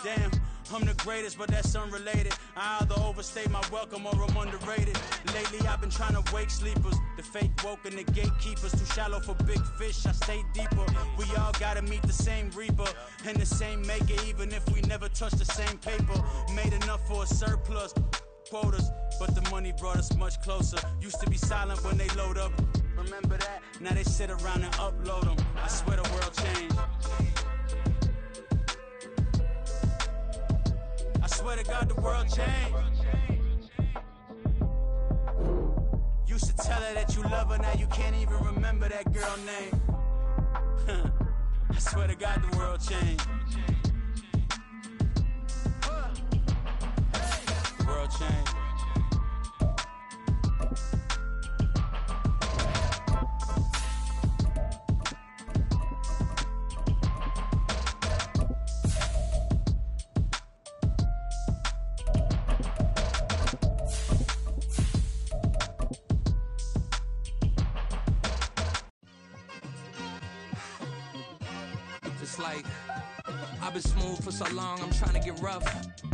Damn, I'm the greatest, but that's unrelated. I either overstay my welcome or I'm underrated. Lately I've been trying to wake sleepers, the fake woke and the gatekeepers. Too shallow for big fish, I stay deeper. We all gotta meet the same reaper and the same maker, even if we never touch the same paper. Made enough for a surplus quotas, but the money brought us much closer. Used to be silent when they load up, remember that? Now they sit around and upload them. I swear the world changed. I swear to God the world changed. Used to tell her that you love her, now you can't even remember that girl name. I swear to God the world changed. The world changed. It's like, I've been smooth for so long, I'm trying to get rough.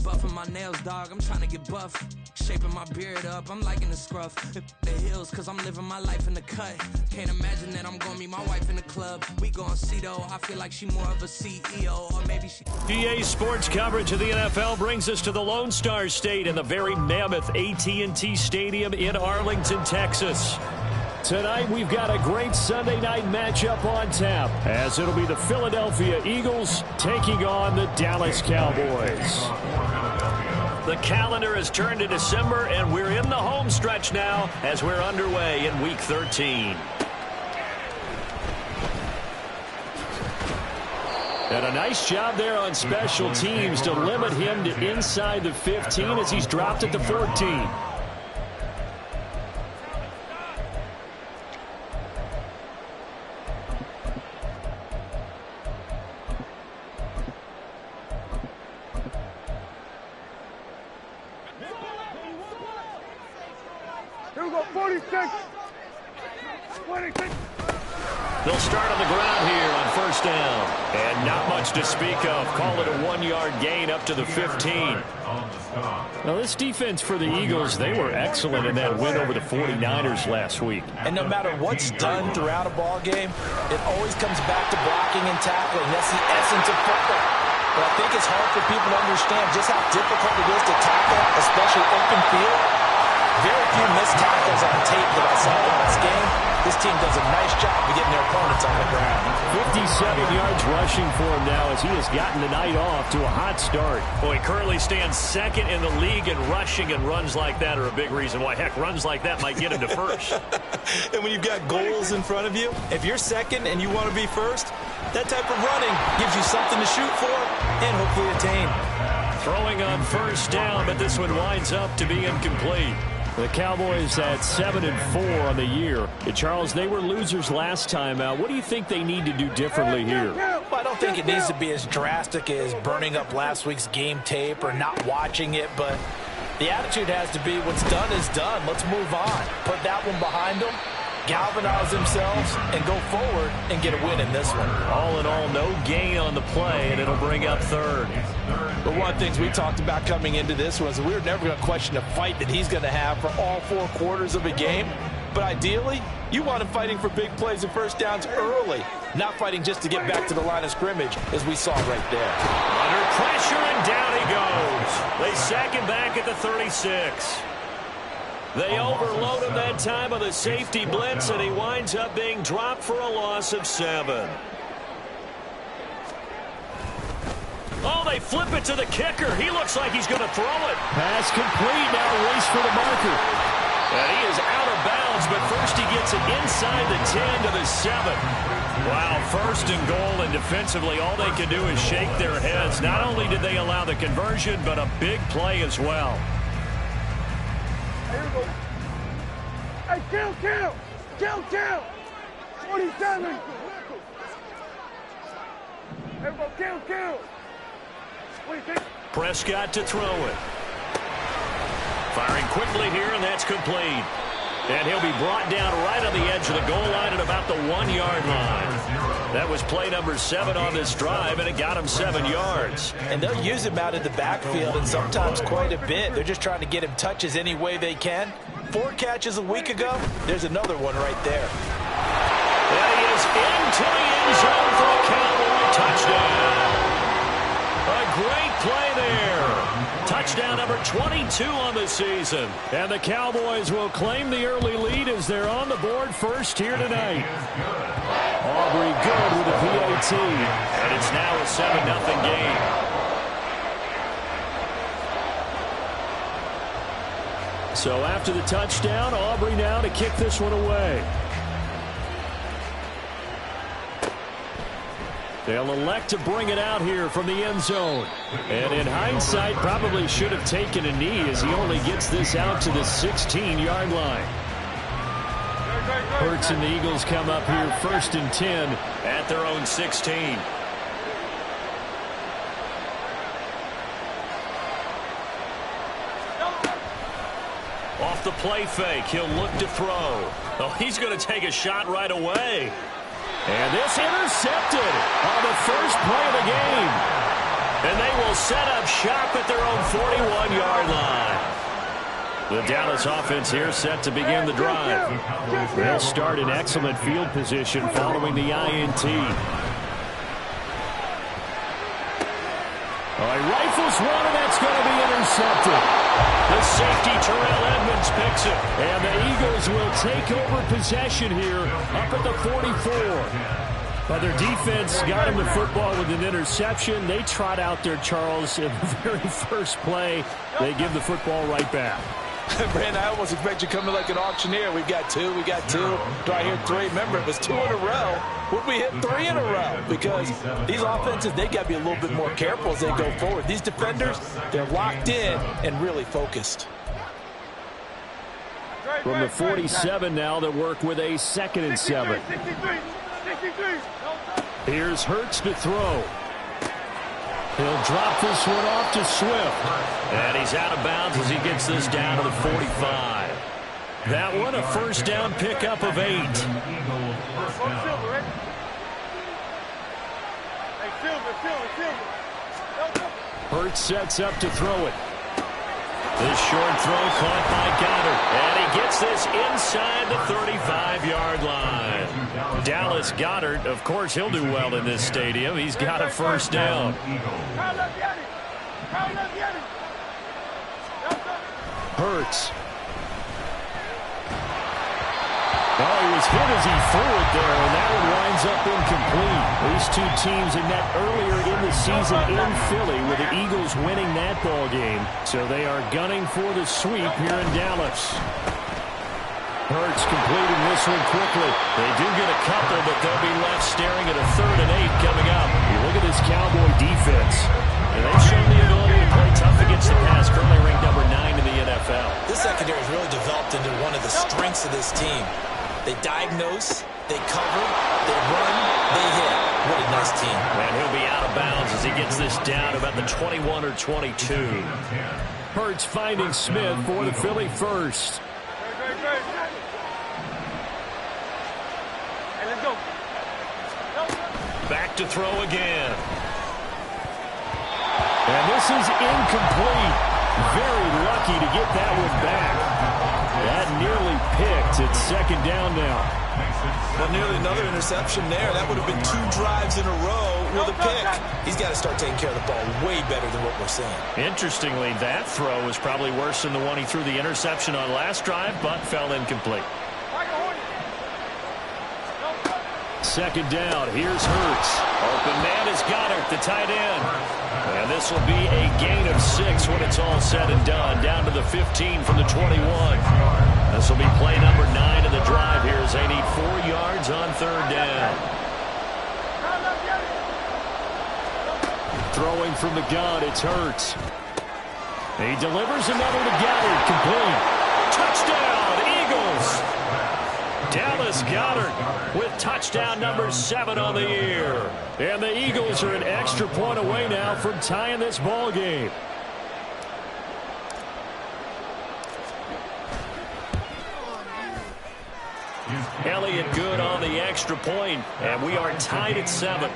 Buffing my nails, dog, I'm trying to get buff. Shaping my beard up, I'm liking the scruff. The hills, cause I'm living my life in the cut. Can't imagine that I'm gonna meet my wife in the club. We gon' see though, I feel like she more of a CEO, or maybe she... EA Sports coverage of the NFL brings us to the Lone Star State in the very mammoth AT&T Stadium in Arlington, Texas. Tonight, we've got a great Sunday night matchup on tap, as it'll be the Philadelphia Eagles taking on the Dallas Cowboys. The calendar has turned to December, and we're in the home stretch now as we're underway in Week 13. And a nice job there on special teams to limit him to inside the 15 as he's dropped at the 14. Here we go, 46. 26. They'll start on the ground here on first down. And not much to speak of. Call it a 1-yard gain up to the 15. Now, this defense for the Eagles, they were excellent in that win over the 49ers last week. And no matter what's done throughout a ball game, it always comes back to blocking and tackling. That's the essence of football. But I think it's hard for people to understand just how difficult it is to tackle, especially open field. Very few missed tackles on tape that I saw in this game. This team does a nice job of getting their opponents on the ground. 57 yards rushing for him now as he has gotten the night off to a hot start. Boy, he currently stands second in the league in rushing, and runs like that are a big reason why. Heck, runs like that might get him to first. And when you've got goals in front of you, if you're second and you want to be first, that type of running gives you something to shoot for and hopefully attain. Throwing on first down, but this one winds up to be incomplete. The Cowboys at 7-4 on the year. And Charles, they were losers last time out. What do you think they need to do differently here? Well, I don't think it needs to be as drastic as burning up last week's game tape or not watching it, but the attitude has to be what's done is done. Let's move on. Put that one behind them, galvanize themselves, and go forward and get a win in this one. All in all, no gain on the play, and it'll bring up third. But one of the things we talked about coming into this was we were never going to question the fight that he's going to have for all 4 quarters of a game. But ideally, you want him fighting for big plays and first downs early, not fighting just to get back to the line of scrimmage, as we saw right there. Under pressure, and down he goes. They sack him back at the 36. They overload him that time with a safety blitz, and he winds up being dropped for a loss of 7. Oh, they flip it to the kicker. He looks like he's going to throw it. Pass complete. Now a race for the marker. And he is out of bounds, but first he gets it inside the 10 to the 7. Wow, first and goal, and defensively all they can do is shake their heads. Not only did they allow the conversion, but a big play as well. Here we go. Hey, kill. 47. Here we go, kill. 26. Prescott to throw it. Firing quickly here, and that's complete. And he'll be brought down right on the edge of the goal line at about the 1-yard line. That was play number 7 on this drive, and it got him 7 yards. And they'll use him out in the backfield, and sometimes quite a bit. They're just trying to get him touches any way they can. 4 catches a week ago. There's another one right there. And he is into the end zone for a Cowboy touchdown. A great play there. Touchdown number 22 on the season. And the Cowboys will claim the early lead as they're on the board first here tonight. Aubrey good with the PAT. And it's now a 7-0 game. So after the touchdown, Aubrey now to kick this one away. They'll elect to bring it out here from the end zone. And in hindsight, probably should have taken a knee as he only gets this out to the 16-yard line. Hurts and the Eagles come up here 1st and 10 at their own 16. Off the play fake, he'll look to throw. Oh, he's going to take a shot right away. And this intercepted on the first play of the game. And they will set up shop at their own 41-yard line. The Dallas offense here set to begin the drive. They'll start in excellent field position following the INT. He rifles one, and that's going to be intercepted. The safety, Terrell Edmonds, picks it. And the Eagles will take over possession here up at the 44. But their defense got him the football with an interception. They trot out there, Charles, in the very first play. They give the football right back. Brandon, I almost expect you coming like an auctioneer. We've got 2, we got 2. Do I hear 3? Remember, it was 2 in a row. Would we hit 3 in a row? Because these offenses, they got to be a little bit more careful as they go forward. These defenders, they're locked in and really focused. From the 47 now, they work with a 2nd and 7. Here's Hurts to throw. He'll drop this one off to Swift. And he's out of bounds as he gets this down to the 45. That one a first down pickup of 8. Hurts sets up to throw it. This short throw caught by Goddard. And he gets this inside the 35-yard line. Dallas Goddard, of course, he'll do well in this stadium. He's got a first down. Hurts. Oh, he was hit as he threw it there, and that one winds up incomplete. These 2 teams had met earlier in the season in Philly with the Eagles winning that ball game. So they are gunning for the sweep here in Dallas. Hurts completing this one quickly. They do get a couple, but they'll be left staring at a 3rd and 8 coming up. You look at this Cowboy defense. And they've shown the ability to play tough against the pass, currently ranked number 9 in the NFL. This secondary has really developed into one of the strengths of this team. They diagnose, they cover, they run, they hit. What a nice team. And he'll be out of bounds as he gets this down about the 21 or 22. Hurts finding Smith for the Philly first. Back to throw again. And this is incomplete. Very lucky to get that one back. That nearly picked. It's 2nd down now. Well, nearly another interception there. That would have been 2 drives in a row with a pick. He's got to start taking care of the ball way better than what we're seeing. Interestingly, that throw was probably worse than the one he threw the interception on last drive, but fell incomplete. 2nd down. Here's Hurts. Open man is Goddard, the tight end. And this will be a gain of 6 when it's all said and done. Down to the 15 from the 21. This will be play number 9 of the drive here as they need 4 yards on 3rd down. Throwing from the gun, it's Hurts. He delivers another to Goddard, complete. Touchdown, Eagles! Dallas Goddard with touchdown number 7 on the year. And the Eagles are an extra point away now from tying this ball game. Elliott good on the extra point, and we are tied at 7.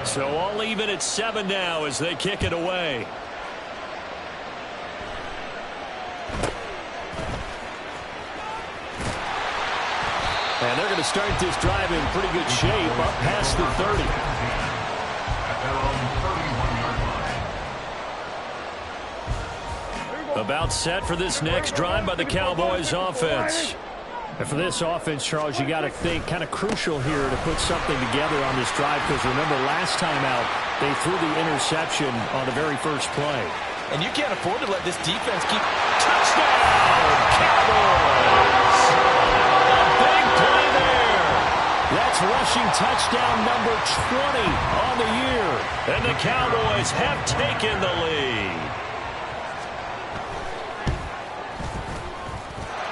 So all even at 7 now as they kick it away. And they're going to start this drive in pretty good shape up past the 30. About set for this next drive by the Cowboys offense. And for this offense, Charles, you got to think kind of crucial here to put something together on this drive, because remember last time out they threw the interception on the very first play. And you can't afford to let this defense keep... Touchdown, Cowboys! A big play there. That's rushing touchdown number 20 on the year. And the Cowboys have taken the lead.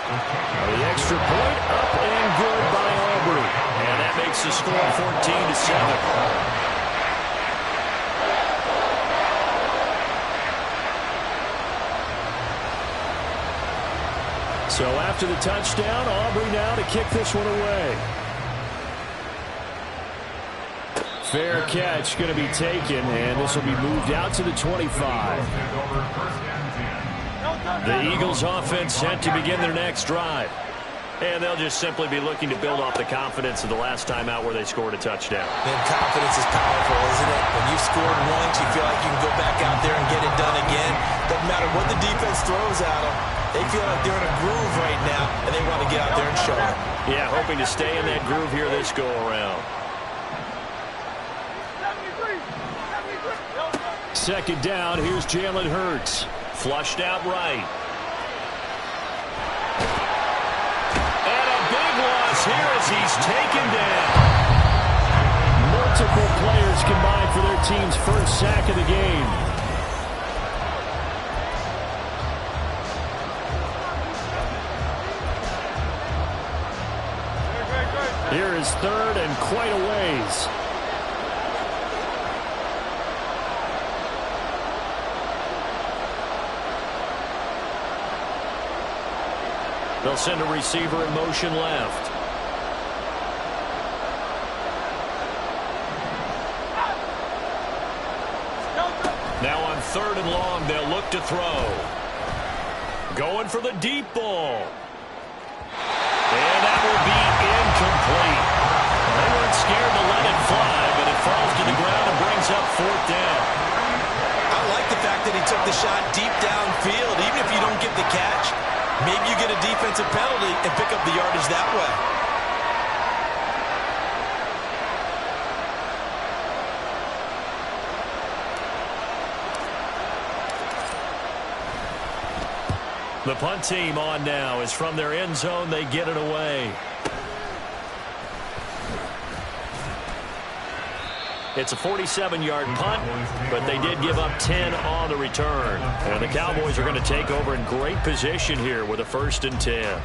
The extra point up and good by Aubrey. And that makes the score 14-7. So after the touchdown, Aubrey now to kick this one away. Fair catch going to be taken, and this will be moved out to the 25. The Eagles offense set to begin their next drive. And they'll just simply be looking to build off the confidence of the last time out where they scored a touchdown. Man, confidence is powerful, isn't it? When you've scored once, you feel like you can go back out there and get it done again. Doesn't matter what the defense throws at them. They feel like they're in a groove right now, and they want to get out there and show it. Yeah, hoping to stay in that groove here this go-around. Second down, here's Jalen Hurts. Flushed out right. And a big loss here as he's taken down. Multiple players combined for their team's first sack of the game. Here is third and quite a ways. They'll send a receiver in motion left. Now on third and long, they'll look to throw. Going for the deep ball. And that will be incomplete. They weren't scared to let it fly, but it falls to the ground and brings up fourth down. I like the fact that he took the shot deep downfield. Even if you don't get the catch, maybe you get a defensive penalty and pick up the yardage that way. The punt team on now is from their end zone. They get it away. It's a 47-yard punt, but they did give up 10 on the return. And the Cowboys are going to take over in great position here with a 1st and 10.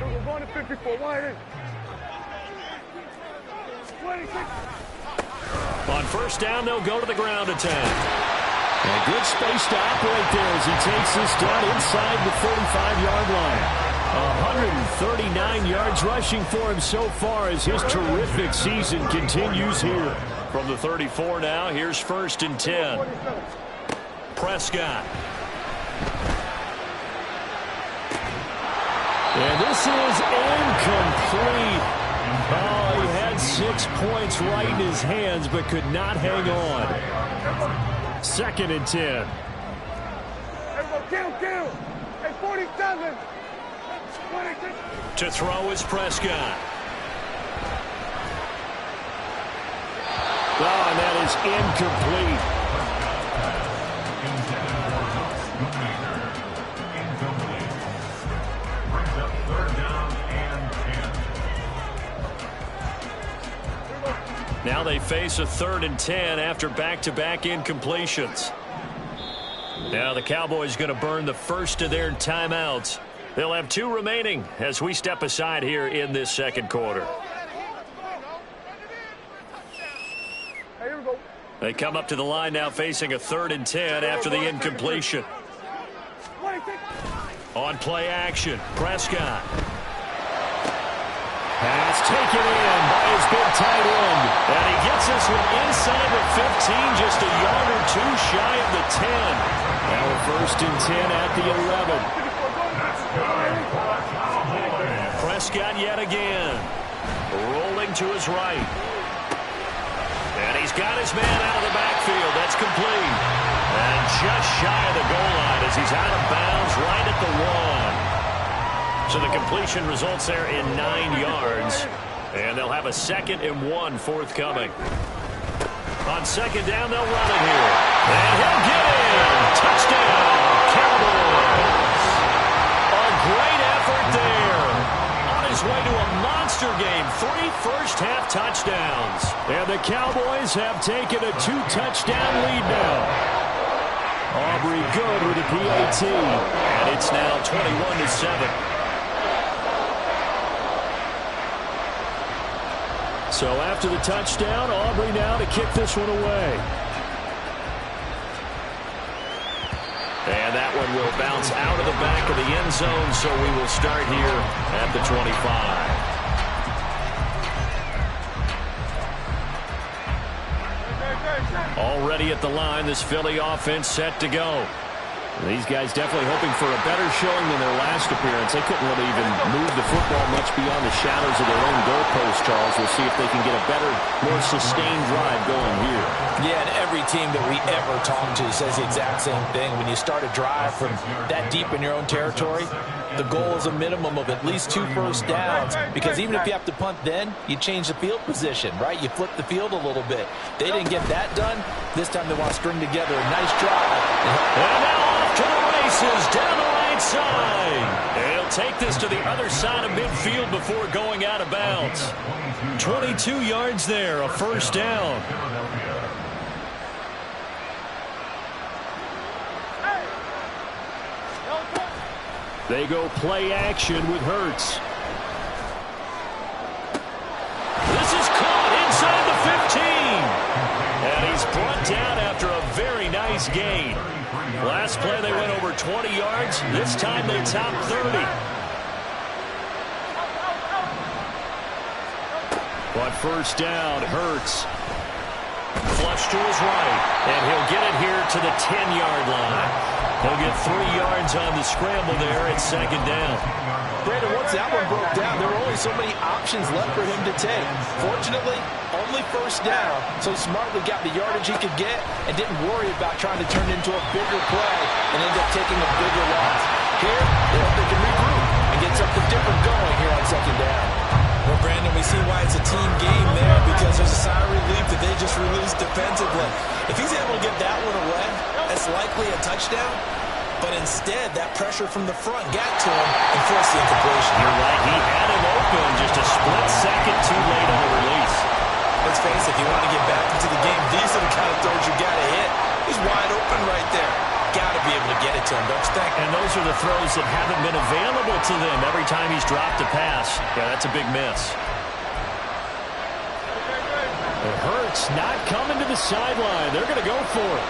We're going to 54. Wide in. 26. On first down, they'll go to the ground attack. And good space to operate there as he takes this down inside the 35-yard line. 139 yards rushing for him so far as his terrific season continues here. From the 34 now, here's 1st and 10. Prescott. And this is incomplete. Oh, he had 6 points right in his hands, but could not hang on. 2nd and 10. Kill. At 47. 26. To throw is Prescott. Oh, and that is incomplete. Now they face a 3rd and 10 after back-to-back incompletions. Now the Cowboys going to burn the first of their timeouts. They'll have 2 remaining as we step aside here in this second quarter. They come up to the line now facing a 3rd and 10 after the incompletion. On play action, Prescott. Pass taken in by his big tight end. And he gets this one inside the 15, just a yard or 2 shy of the 10. Now a 1st and 10 at the 11. Prescott yet again. Rolling to his right. And he's got his man out of the backfield. That's complete. And just shy of the goal line as he's out of bounds right at the 1. So the completion results there in 9 yards. And they'll have a 2nd and 1 forthcoming. On 2nd down, they'll run it here. And he'll get in. Touchdown, Cowboys. A great effort there. On his way to a monster game. 3 first-half touchdowns. And the Cowboys have taken a 2-touchdown lead now. Aubrey good with a PAT. And it's now 21-7. So after the touchdown, Aubrey now to kick this one away. And that one will bounce out of the back of the end zone, so we will start here at the 25. Already at the line, this Philly offense set to go. These guys definitely hoping for a better showing than their last appearance. They couldn't really even move the football much beyond the shadows of their own goalpost, Charles. We'll see if they can get a better, more sustained drive going here. Yeah, and every team that we ever talk to says the exact same thing. When you start a drive from that deep in your own territory, the goal is a minimum of at least 2 first downs, because even if you have to punt then, you change the field position, right? You flip the field a little bit. They didn't get that done. This time they want to string together a nice drive. And now off to the races down the right side. And he'll take this to the other side of midfield before going out of bounds. 22 yards there, a first down. They go play action with Hurts. This is caught inside the 15. And he's brought down after a very nice gain. Last play they went over 20 yards. This time they top 30. But first down, Hurts. Flush to his right. And he'll get it here to the 10-yard line. He'll get 3 yards on the scramble there at 2nd down. Brandon, once that one broke down, there were only so many options left for him to take. Fortunately, only first down, so smartly got the yardage he could get and didn't worry about trying to turn it into a bigger play and end up taking a bigger loss. Here, they hope they can regroup and get something different going here on 2nd down. Well, Brandon, we see why it's a team game there, because there's a sigh of relief that they just released defensively. If he's able to get that one away, that's likely a touchdown. But instead, that pressure from the front got to him and forced the incompletion. You're right. He had him open, just a split second too late on the release. Let's face it, if you want to get back into the game, these are the kind of throws you got to hit. He's wide open right there. Got to be able to get it to him, don't you think? And those are the throws that haven't been available to them every time he's dropped a pass. Yeah, that's a big miss. It hurts not coming to the sideline. They're going to go for it.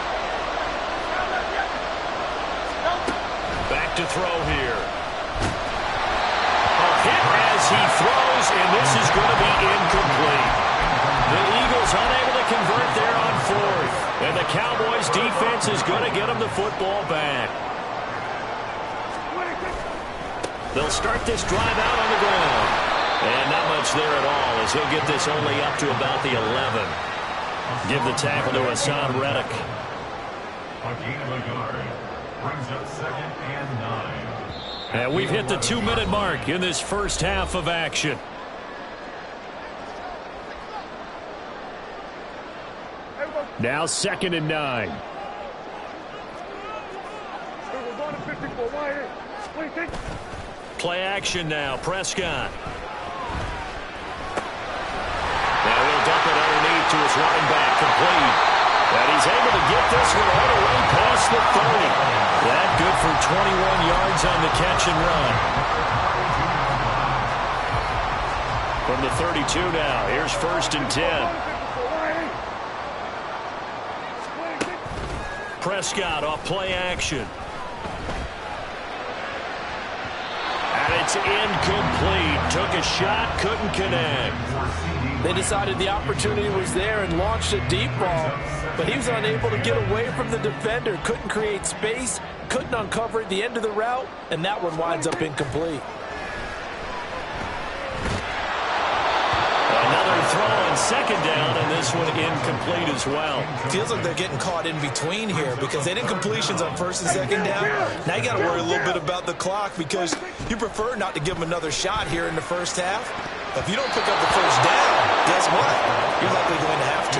Back to throw here. A hit as he throws, and this is going to be incomplete. The Eagles unable to convert there on 4th. And the Cowboys defense is going to get them the football back. They'll start this drive out on the ground. And not much there at all, as he'll get this only up to about the 11. Give the tackle to Hassan Reddick. Brings up 2nd and 9. And we've hit the 2-minute mark in this first half of action. Now 2nd and 9. Play action now, Prescott. Now he'll dump it underneath to his running back, complete. And he's able to get this one all the way past across the 30. That good for 21 yards on the catch and run. From the 32 now, here's 1st and 10. Prescott off play action. And it's incomplete. Took a shot, couldn't connect. They decided the opportunity was there and launched a deep ball, but he was unable to get away from the defender. Couldn't create space, couldn't uncover the end of the route, and that one winds up incomplete. Another throw on 2nd down, and this one incomplete as well. Feels like they're getting caught in between here because they did completions on 1st and 2nd down. Now you got to worry a little bit about the clock because you prefer not to give them another shot here in the 1st half. If you don't pick up the 1st down, guess what? You're likely going to have to.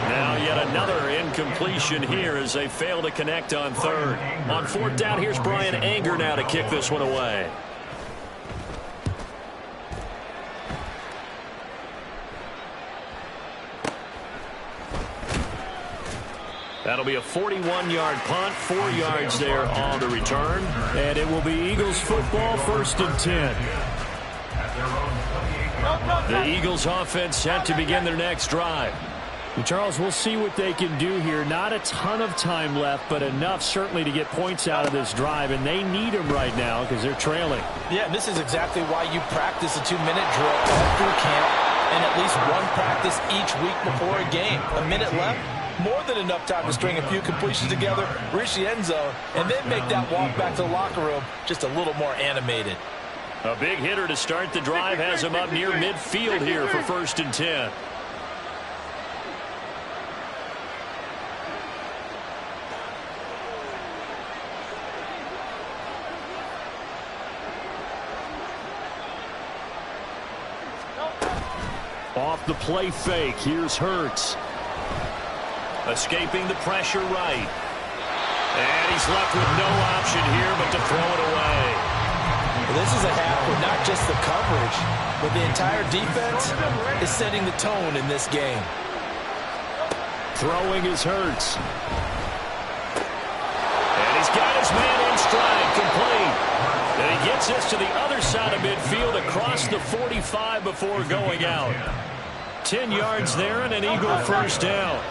Now yet another incompletion here as they fail to connect on 3rd. On 4th down, here's Brian Anger now to kick this one away. That'll be a 41-yard punt, 4 yards there on the return. And it will be Eagles football, 1st and 10. The Eagles offense set to begin their next drive. And Charles, we'll see what they can do here. Not a ton of time left, but enough certainly to get points out of this drive. And they need them right now because they're trailing. Yeah, and this is exactly why you practice a 2-minute drill all through camp and at least one practice each week before a game. A minute left, more than enough time to string a few completions together, reach the end zone, and then make that walk back to the locker room just a little more animated. A big hitter to start the drive has him up near midfield here for 1st and 10. Off the play fake, here's Hurts. Escaping the pressure right. And he's left with no option here but to throw it away. Well, this is a half where not just the coverage, but the entire defense is setting the tone in this game. Throwing is Hurts. And he's got his man in stride, complete. And he gets this to the other side of midfield across the 45 before going out. 10 yards there and an Eagle 1st down.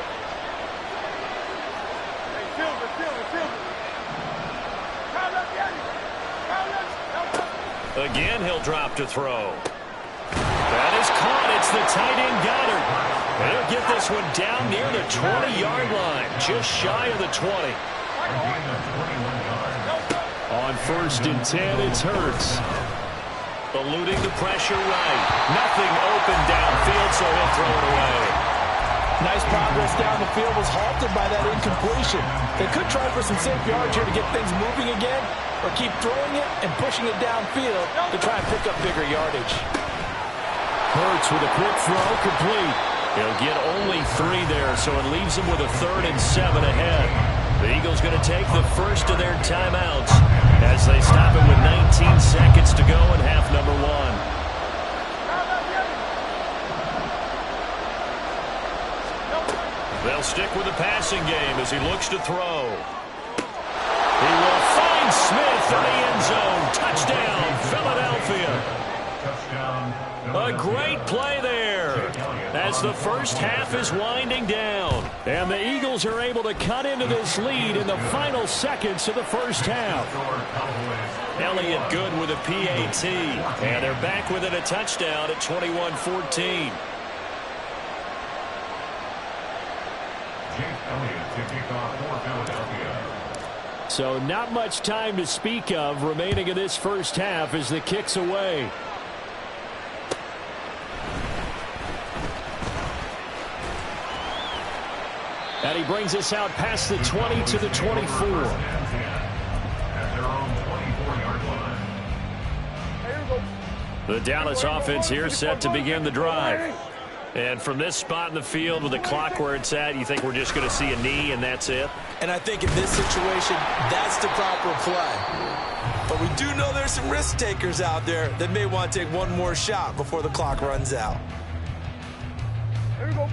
Again, he'll drop to throw. That is caught. It's the tight end Goddard. They'll get this one down near the 20-yard line, just shy of the 20. On 1st and 10, it's Hurts. Eluding the pressure right. Nothing open downfield, so he'll throw it away. Nice progress down the field was halted by that incompletion. They could try for some safe yards here to get things moving again, or keep throwing it and pushing it downfield to try and pick up bigger yardage. Hurts with a quick throw, complete. He'll get only 3 there, so it leaves him with a 3rd and 7 ahead. The Eagles going to take the first of their timeouts as they stop it with 19 seconds to go in half number 1. They'll stick with the passing game as he looks to throw. He will find Smith in the end zone. Touchdown, Philadelphia. A great play there as the first half is winding down. And the Eagles are able to cut into this lead in the final seconds of the first half. Elliott good with a PAT. And they're back within a touchdown at 21-14. So not much time to speak of remaining in this first half as the kick's away. And he brings us out past the 20 to the 24. The Dallas offense here set to begin the drive. And from this spot in the field with the clock where it's at, you think we're just going to see a knee and that's it? And I think in this situation, that's the proper play. But we do know there's some risk takers out there that may want to take one more shot before the clock runs out. Here we go.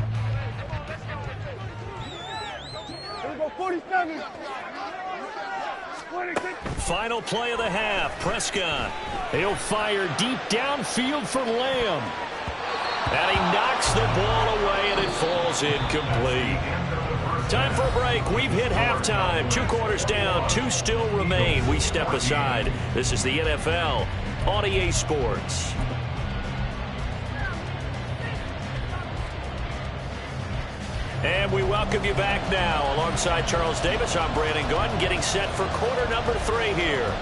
Here we go. go 47. 26. Final play of the half. Prescott. He'll fire deep downfield for Lamb. And he knocks the ball away, and it falls incomplete. Time for a break. We've hit halftime. 2 quarters down. 2 still remain. We step aside. This is the NFL on EA Sports. And we welcome you back now. Alongside Charles Davis, I'm Brandon Gaudin, getting set for quarter number 3 here.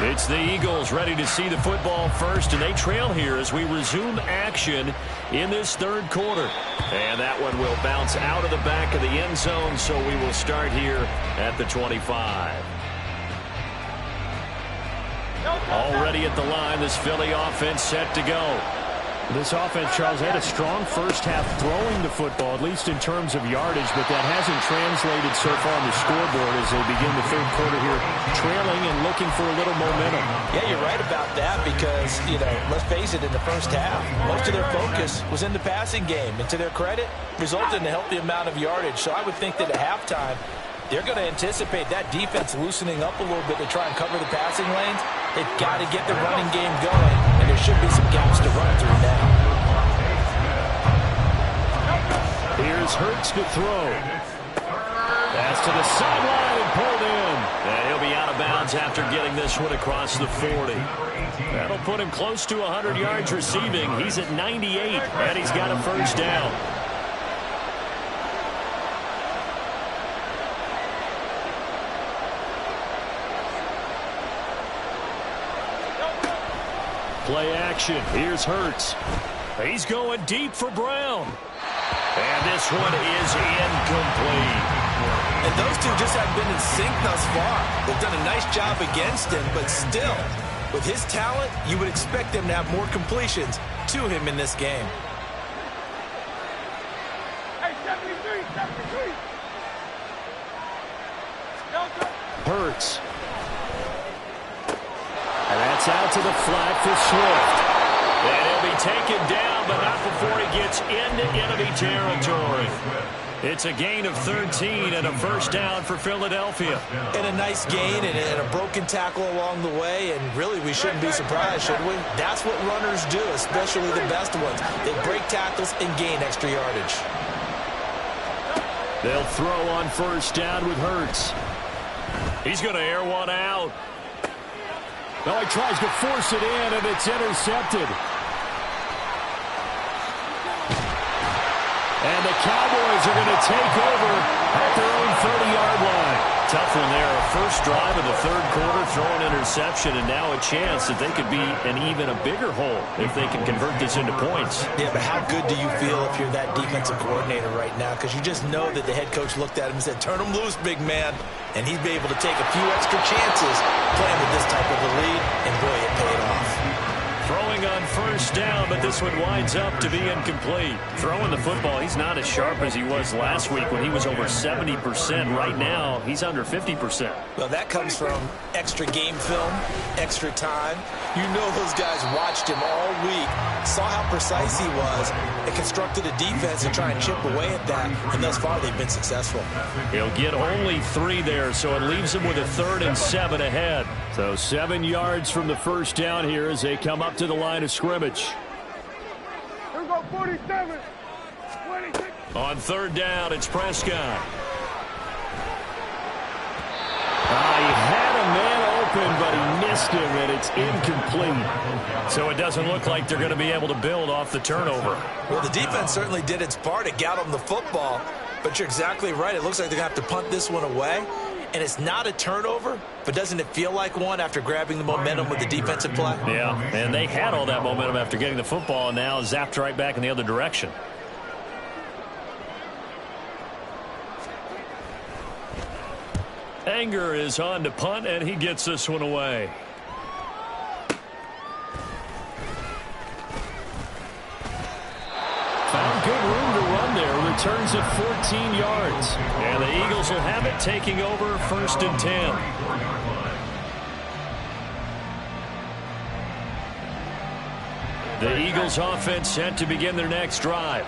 It's the Eagles ready to see the football first, and they trail here as we resume action in this 3rd quarter. And that one will bounce out of the back of the end zone, so we will start here at the 25. Already at the line, this Philly offense set to go. This offense, Charles, had a strong first half throwing the football, at least in terms of yardage, but that hasn't translated so far on the scoreboard as they begin the 3rd quarter here, trailing and looking for a little momentum. Yeah, you're right about that because, let's face it, in the first half, most of their focus was in the passing game. And to their credit, resulted in a healthy amount of yardage. So I would think that at halftime, they're going to anticipate that defense loosening up a little bit to try and cover the passing lanes. They've got to get the running game going, and there should be some gaps to run through now. Here's Hurts to throw. Pass to the sideline and pulled in. And he'll be out of bounds after getting this one across the 40. That'll put him close to 100 yards receiving. He's at 98, and he's got a first down. Play action. Here's Hurts. He's going deep for Brown. And this one is incomplete. And those two just haven't been in sync thus far. They've done a nice job against him, but still, with his talent, you would expect them to have more completions to him in this game. Hey, 73, 73. Hurts. And that's out to the flat for Swift. And he'll be taken down, but not before he gets into enemy territory. It's a gain of 13 and a first down for Philadelphia. And a nice gain and a broken tackle along the way, and really we shouldn't be surprised, should we? That's what runners do, especially the best ones. They break tackles and gain extra yardage. They'll throw on first down with Hurts. He's going to air one out. No, he tries to force it in, and it's intercepted. And the Cowboys are going to take over at their own 30-yard line. Tough one there. First drive of the 3rd quarter, throw an interception, and now a chance that they could be an even a bigger hole if they can convert this into points. Yeah, but how good do you feel if you're that defensive coordinator right now? Because you just know that the head coach looked at him and said, turn him loose, big man. And he'd be able to take a few extra chances playing with this type of a lead, and boy, it paid off. Throwing on first down, but this one winds up to be incomplete. Throwing the football, he's not as sharp as he was last week when he was over 70%. Right now, he's under 50%. Well, that comes from extra game film, extra time. You know those guys watched him all week, saw how precise he was, and constructed a defense to try and chip away at that, and thus far they've been successful. He'll get only 3 there, so it leaves him with a 3rd and 7 ahead. So 7 yards from the first down here as they come up to the line of scrimmage. Here we go 47. 26. On 3rd down, it's Prescott. He had a man open, but he missed him, and it's incomplete. So it doesn't look like they're going to be able to build off the turnover. Well, the defense certainly did its part. It got them the football, but you're exactly right. It looks like they're going to have to punt this one away. And it's not a turnover, but doesn't it feel like one after grabbing the momentum with the defensive play? Yeah, and they had all that momentum after getting the football, and now zapped right back in the other direction. Anger is on to punt, and he gets this one away. Found good room to run there. Returns at 14 yards. And the Eagles will have it, taking over 1st and 10. The Eagles offense set to begin their next drive.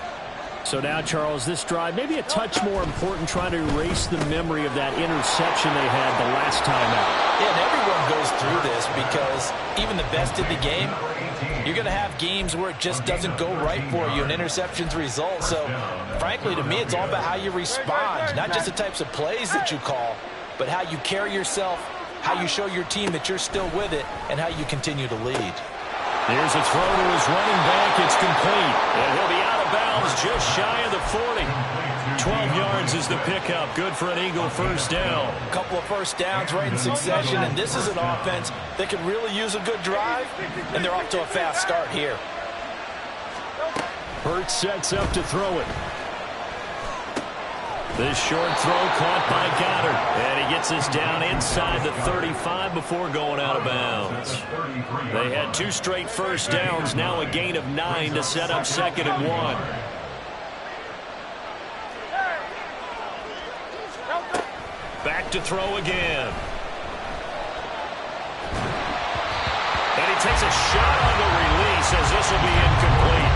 So now, Charles, this drive maybe a touch more important, trying to erase the memory of that interception they had the last time out. Yeah, and everyone goes through this because even the best in the game, you're going to have games where it just doesn't go right for you, and interceptions result. So, frankly, to me, it's all about how you respond, not just the types of plays that you call, but how you carry yourself, how you show your team that you're still with it, and how you continue to lead. Here's a throw to his running back. It's complete. And he'll be out of bounds just shy of the 40. 12 yards is the pickup. Good for an Eagle first down. A couple of first downs right in succession, and this is an offense that could really use a good drive, and they're off to a fast start here. Hurts sets up to throw it. This short throw caught by Goddard. And he gets us down inside the 35 before going out of bounds. They had 2 straight first downs, now a gain of 9 to set up 2nd and 1. Back to throw again. And he takes a shot on the release as this will be incomplete.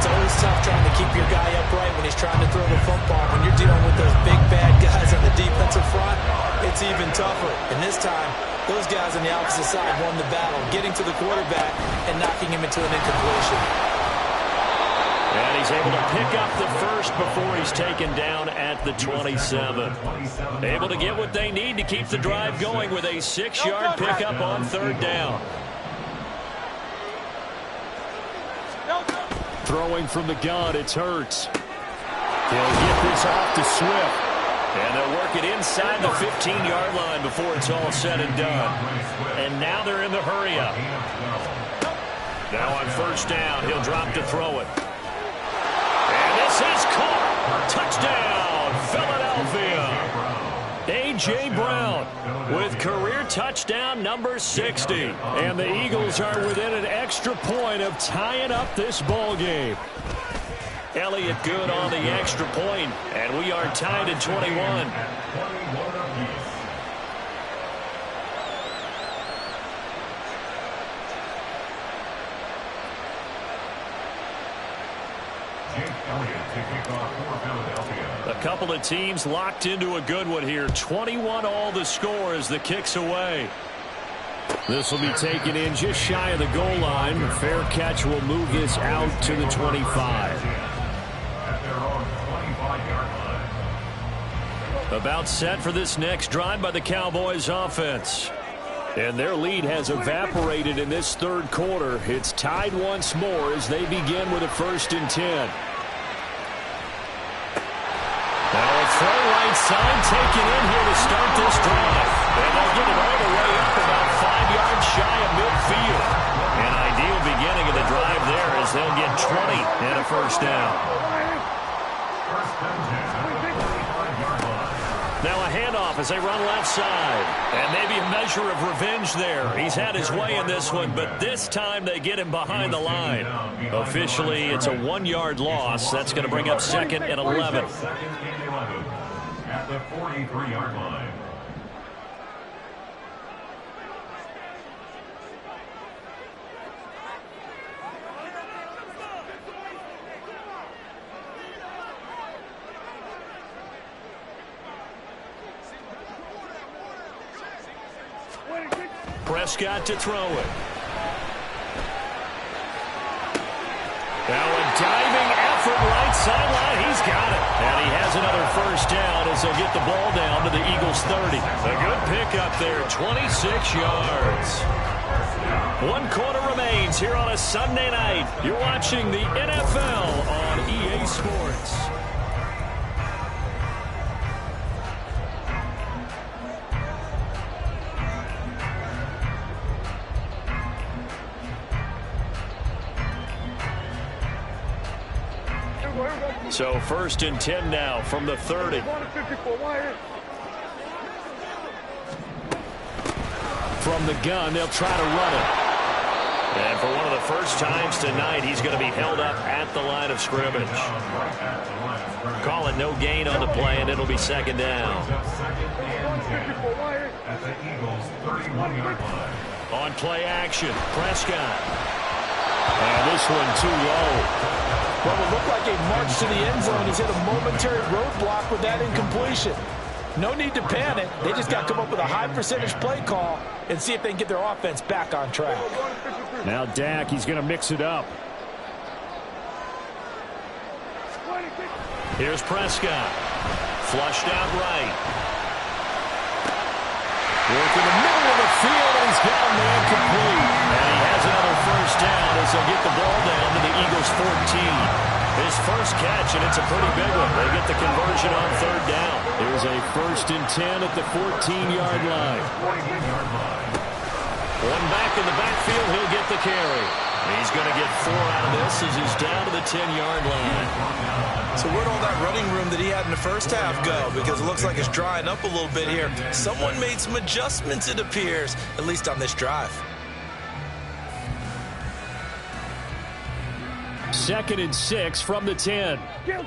It's always tough trying to keep your guy upright when he's trying to throw the football. When you're dealing with those big, bad guys on the defensive front, it's even tougher. And this time, those guys on the opposite side won the battle, getting to the quarterback and knocking him into an incompletion. And he's able to pick up the first before he's taken down at the 27. Able to get what they need to keep the drive going with a 6-yard pickup on 3rd down. Throwing from the gun, it's Hurts. He'll get this off to Swift. And they'll work it inside the 15-yard line before it's all said and done. And now they're in the hurry-up. Now on 1st down, he'll drop to throw it. And this is caught. Touchdown, Philadelphia. A.J. Brown with career touchdown number 60. And the Eagles are within an extra point of tying up this ball game. Elliott good on the extra point, and we are tied at 21. A couple of teams locked into a good one here. 21 all the score as the kick's away. This will be taken in just shy of the goal line. Fair catch will move this out to the 25. About set for this next drive by the Cowboys offense. And their lead has evaporated in this 3rd quarter. It's tied once more as they begin with a 1st and 10. Now a throw right side taken in here to start this drive. And they'll get it all the way up about 5 yards shy of midfield. An ideal beginning of the drive there as they'll get 20 and a 1st down. Now a handoff as they run left side. And maybe a measure of revenge there. He's had his way in this one, but this time they get him behind the line. Officially, it's a 1-yard loss. That's going to bring up 2nd and 11. At the 43-yard line. Prescott to throw it. Now a diving effort right sideline. He's got it. And he has another 1st down as they'll get the ball down to the Eagles 30. A good pickup there, 26 yards. 1 quarter remains here on a Sunday night. You're watching the NFL on EA Sports. So 1st and 10 now from the 30. From the gun, they'll try to run it. And for one of the first times tonight, he's going to be held up at the line of scrimmage. Call it no gain on the play, and it'll be 2nd down. At the Eagles 31-yard line. On play action, Prescott. And this one too low. Well, it looked like a march to the end zone. He's hit a momentary roadblock with that incompletion. No need to panic. They just got to come up with a high percentage play call and see if they can get their offense back on track. Now Dak, he's going to mix it up. Here's Prescott. Flushed out right. Work in the middle of the field, and he's got a man complete. And he has another first down as they'll get the ball down to the Eagles' 14. His first catch, and it's a pretty big one. They get the conversion on third down. Here's a 1st and 10 at the 14-yard line. One back in the backfield, he'll get the carry. He's going to get 4 out of this as he's down to the 10-yard line. So where'd all that running room that he had in the first half go? Because it looks like it's drying up a little bit here. Someone made some adjustments, it appears, at least on this drive. 2nd and 6 from the 10. Kill!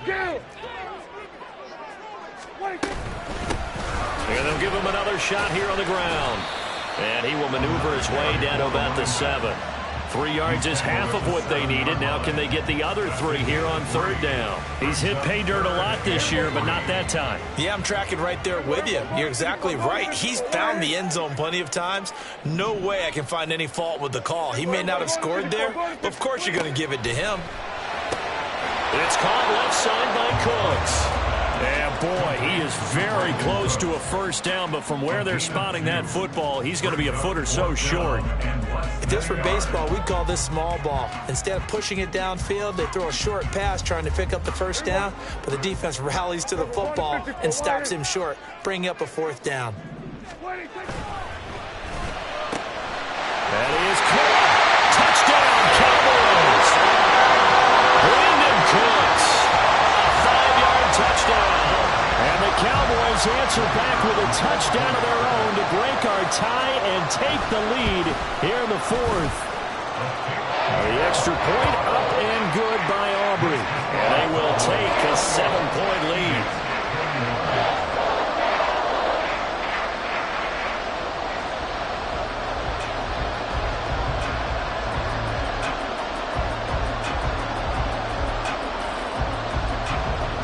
And they'll give him another shot here on the ground. And he will maneuver his way down to about the 7. 3 yards is half of what they needed. Now can they get the other 3 here on third down? He's hit pay dirt a lot this year, but not that time. Yeah, I'm tracking right there with you. You're exactly right. He's found the end zone plenty of times. No way I can find any fault with the call. He may not have scored there, but of course you're going to give it to him. It's caught left side by Cooks. And boy, he is very close to a first down, but from where they're spotting that football, he's going to be a foot or so short. If this were baseball, we'd call this small ball. Instead of pushing it downfield, they throw a short pass trying to pick up the first down, but the defense rallies to the football and stops him short, bringing up a 4th down. That is caught. Touchdown, Cowboys. Brandon Cooks. A 5-yard touchdown. And the Cowboys answer back with a touchdown of their own to break our tie and take the lead here in the 4th. The extra point up and good by Aubrey. And they will take a 7-point lead.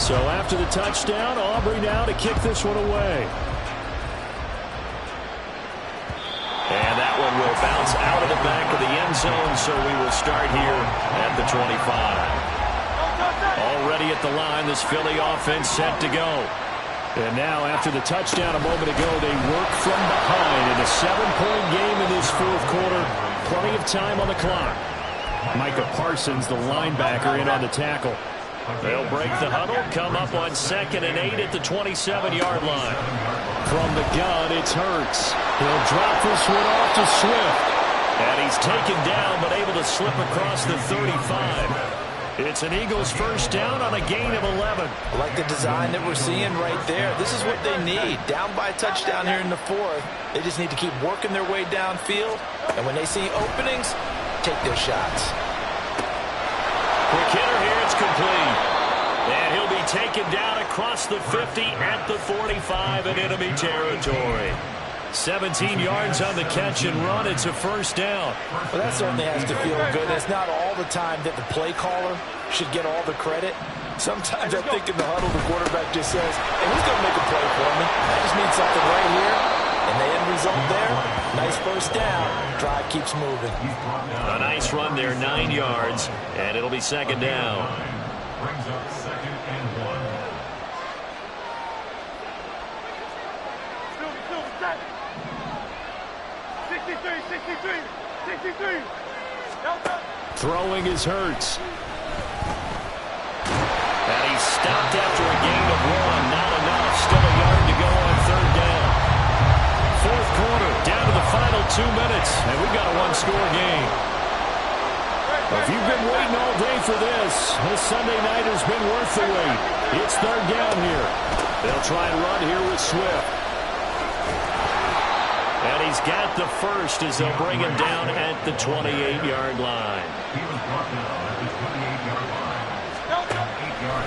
So after the touchdown, Aubrey now to kick this one away. And that one will bounce out of the back of the end zone, so we will start here at the 25. Already at the line, this Philly offense set to go. And now, after the touchdown a moment ago, they work from behind in a 7-point game in this 4th quarter. Plenty of time on the clock. Micah Parsons, the linebacker, in on the tackle. They'll break the huddle, come up on 2nd and 8 at the 27-yard line. From the gun, it's Hurts. He'll drop this one off to Swift. And he's taken down, but able to slip across the 35. It's an Eagles first down on a gain of 11. I like the design that we're seeing right there. This is what they need. Down by a touchdown here in the 4th. They just need to keep working their way downfield. And when they see openings, take their shots. Quick hitter here, it's complete. And he'll be taken down across the 50 at the 45 in enemy territory. 17 yards on the catch and run. It's a first down. Well, that certainly has to feel good. It's not all the time that the play caller should get all the credit. Sometimes I think in the huddle, the quarterback just says, hey, who's going to make a play for me? I just need something right here. And the end result there, nice first down. Drive keeps moving. A nice run there, 9 yards, and it'll be 2nd down. Brings up 2nd and 1. Throwing is Hurts. And he's stopped after a gain of 1. Not enough. Still a yard to go on 3rd down. 4th quarter, down to the final 2 minutes, and we've got a 1-score game. If you've been waiting all day for this Sunday night has been worth the wait. It's 3rd down here. They'll try and run here with Swift. And he's got the first as they'll bring him down at the 28-yard line. He was brought down at the 28-yard line.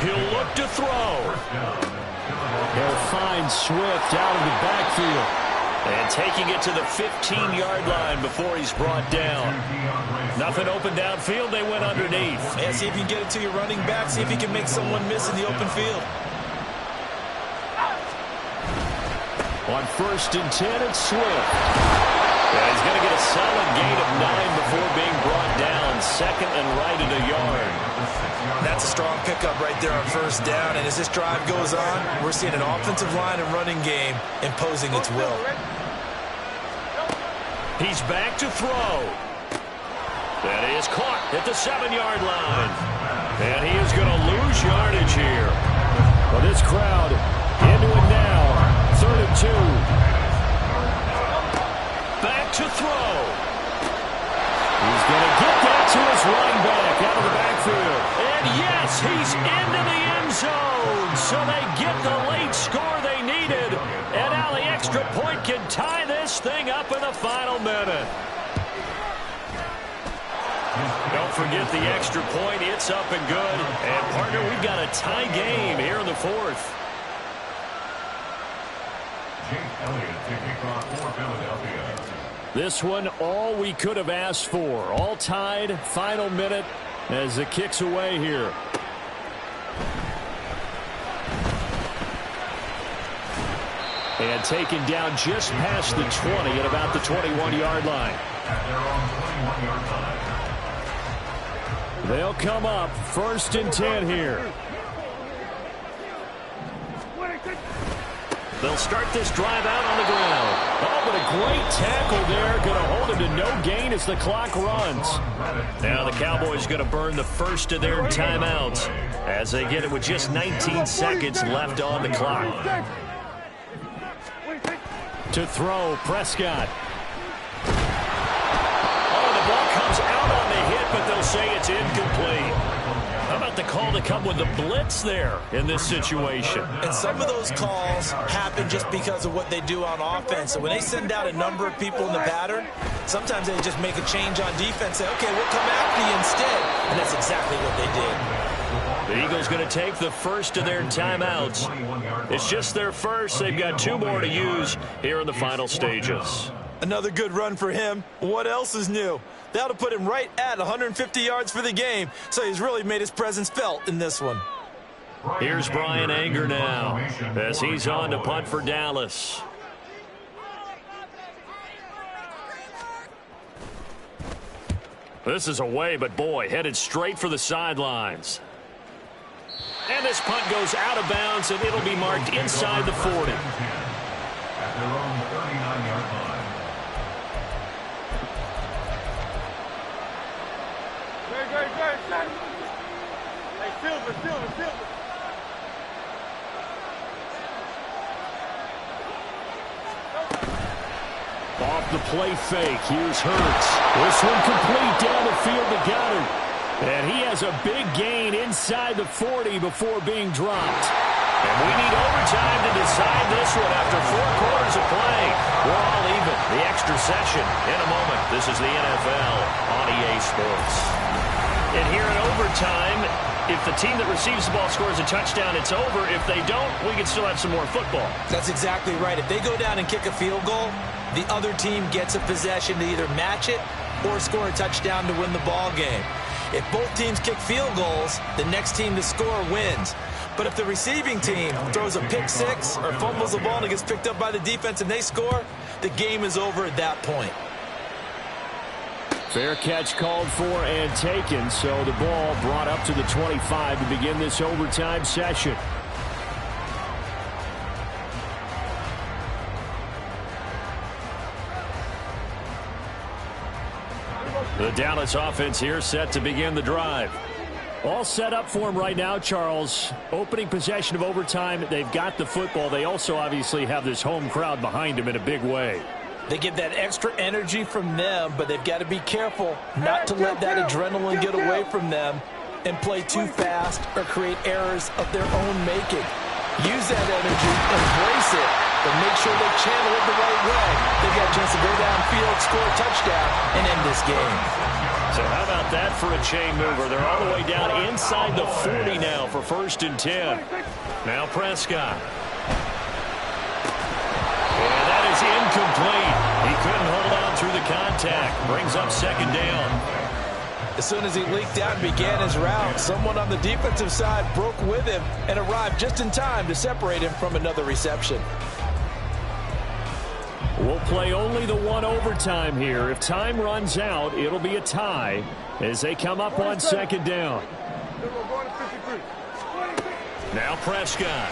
He'll look to throw. He'll find Swift out of the backfield. And taking it to the 15-yard line before he's brought down. Nothing open downfield. They went underneath. Yeah, see if you can get it to your running back. See if you can make someone miss in the open field. On 1st and 10, it's Swift. And he's going to get a solid gain of 9 before being brought down. 2nd and right at a yard. That's a strong pickup right there on 1st down. And as this drive goes on, we're seeing an offensive line and running game imposing its will. He's back to throw. That is caught at the 7-yard line. And he is going to lose yardage here. Well, this crowd into it now. 3rd and 2. Back to throw. He's going to get that to his running back out of the backfield. And yes, he's into the end zone. So they get the late score they needed. And now the extra point can tie this thing up in the final minute. Don't forget the extra point. It's up and good. And, partner, we've got a tie game here in the 4th. This one, all we could have asked for. All tied, final minute as it kicks away here. And taken down just past the 20 at about the 21-yard line. They'll come up 1st and 10 here. They'll start this drive out on the ground. Oh, but a great tackle there. Going to hold him to no gain as the clock runs. Now the Cowboys going to burn the first of their timeouts as they get it with just 19 seconds left on the clock. To throw, Prescott. Oh, the ball comes out on the hit, but they'll say it's incomplete. How about the call to come with the blitz there in this situation? And some of those calls happen just because of what they do on offense. So when they send out a number of people in the pattern, sometimes they just make a change on defense, say, okay, we'll come after you instead. And that's exactly what they did. The Eagles going to take the first of their timeouts. It's just their first. They've got 2 more to use here in the final stages. Another good run for him. What else is new? That'll put him right at 150 yards for the game, so he's really made his presence felt in this one. Here's Brian Anger now as he's on to punt for Dallas. This is away, but boy, headed straight for the sidelines. And this punt goes out of bounds, and it'll be marked inside the 40. At their own 39-yard line. Hey, Silver. Off the play fake, here's Hurts. This one complete down the field to Goddard. And he has a big gain inside the 40 before being dropped. And we need overtime to decide this one after 4 quarters of play. We're all even. The extra session in a moment. This is the NFL on EA Sports. And here in overtime, if the team that receives the ball scores a touchdown, it's over. If they don't, we can still have some more football. That's exactly right. If they go down and kick a field goal, the other team gets a possession to either match it or score a touchdown to win the ball game. If both teams kick field goals, the next team to score wins. But if the receiving team throws a pick six or fumbles the ball and it gets picked up by the defense and they score, the game is over at that point. Fair catch called for and taken, so the ball brought up to the 25 to begin this overtime session. The Dallas offense here set to begin the drive. All set up for him right now, Charles. Opening possession of overtime. They've got the football. They also obviously have this home crowd behind them in a big way. They get that extra energy from them, but they've got to be careful not to let that adrenaline get away from them and play too fast or create errors of their own making. Use that energy, embrace it, but make sure they channel it the right way. They've got a chance to go downfield, score a touchdown, and end this game. So how about that for a chain mover? They're all the way down inside the 40 now for 1st and 10. Now Prescott. And that is incomplete. attack. Brings up second down. As soon as he leaked out and began his route, someone on the defensive side broke with him and arrived just in time to separate him from another reception. We'll play only the one overtime here. If time runs out, it'll be a tie as they come up on second down. Now Prescott.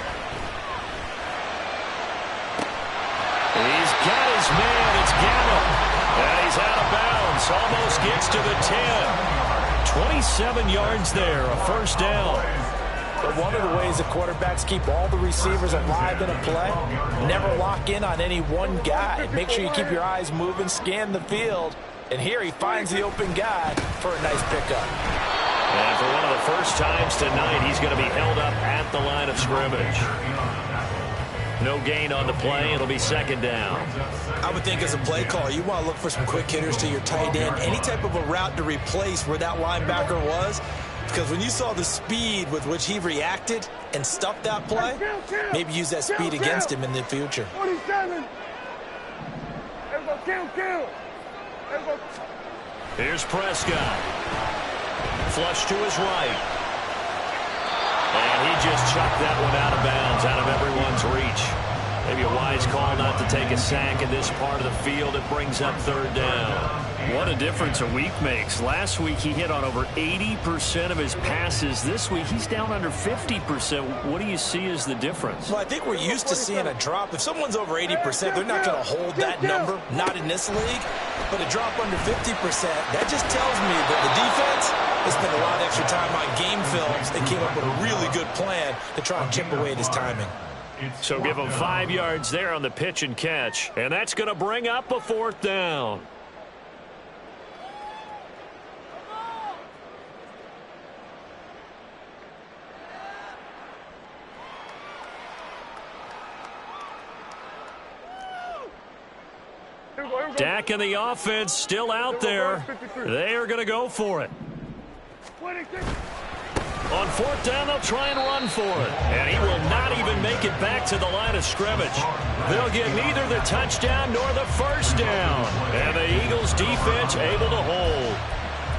He's got his man. It's Gallup. And he's out of bounds. Almost gets to the 10. 27 yards there, a first down. But one of the ways the quarterbacks keep all the receivers alive in a play, never lock in on any one guy. Make sure you keep your eyes moving, scan the field. And here he finds the open guy for a nice pickup. And for one of the first times tonight, he's going to be held up at the line of scrimmage. No gain on the play. It'll be second down. I would think as a play caller, you want to look for some quick hitters to your tight end. Any type of a route to replace where that linebacker was. Because when you saw the speed with which he reacted and stuffed that play, maybe use that speed against him in the future. 47. Here's Prescott. Flush to his right. And he just chucked that one out of bounds, out of everyone's reach. Maybe a wise call not to take a sack in this part of the field. It brings up third down. What a difference a week makes. Last week he hit on over 80% of his passes. This week he's down under 50%. What do you see as the difference? Well, I think we're used to seeing a drop. If someone's over 80%, they're not going to hold that number, not in this league. But a drop under 50%, that just tells me that the defense has spent a lot of extra time on game films and came up with a really good plan to try and chip away at his timing. So give him 5 yards there on the pitch and catch. And that's going to bring up a fourth down. Dak and the offense still out there. They are going to go for it. On fourth down, they'll try and run for it. And he will not even make it back to the line of scrimmage. They'll get neither the touchdown nor the first down. And the Eagles defense able to hold.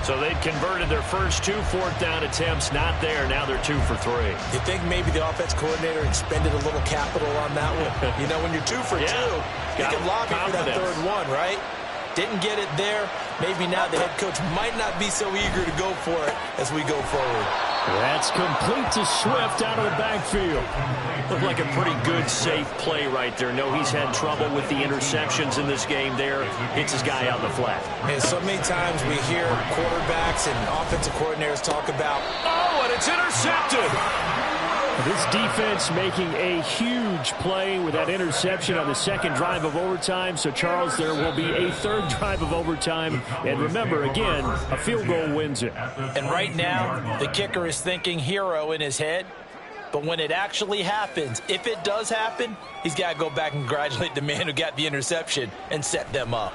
So they'd converted their first 2 fourth down attempts. Not there. Now they're 2 for 3. You think maybe the offense coordinator expended a little capital on that one? You know, when you're 2 for 2, you can lobby for that third one, right? Didn't get it there. Maybe now the head coach might not be so eager to go for it as we go forward. That's complete to Swift out of the backfield. Looked like a pretty good, safe play right there. No, he's had trouble with the interceptions in this game there. Hits his guy out in the flat. And so many times we hear quarterbacks and offensive coordinators talk about, oh, and it's intercepted. This defense making a huge play with that interception on the second drive of overtime. So, Charles, there will be a third drive of overtime. And remember, again, a field goal wins it. And right now, the kicker is thinking hero in his head. But when it actually happens, if it does happen, he's got to go back and congratulate the man who got the interception and set them up.